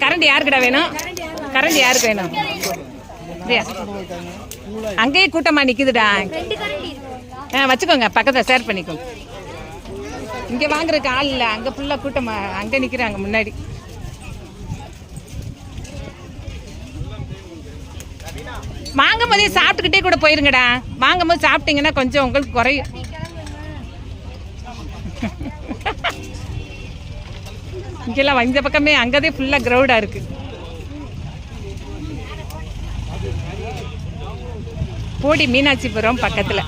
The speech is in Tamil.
கரண்ட் யாருக்குடா வேணும்? கரண்ட் யாருக்கு வேணும்? அங்கேயே கூட்டமா நிக்குதுடா. வச்சுக்கோங்க, பக்கத்துல ஷேர் பண்ணிக்கோங்க. இங்க வாங்குறதுக்கு ஆள் இல்ல, அங்க ஃபுல்லா கூட்டமா அங்க நிக்கிறாங்க முன்னாடி. வாங்கும் போதே சாப்பிட்டுக்கிட்டே கூட போயிருங்கடா. வாங்கும் போது சாப்பிட்டீங்கன்னா கொஞ்சம் உங்களுக்கு குறையும். இங்கெல்லாம் இந்த பக்கமே அங்கதே ஃபுல்லா கிரௌடா இருக்கு. போடி மீனாட்சிபுரம் பக்கத்துல.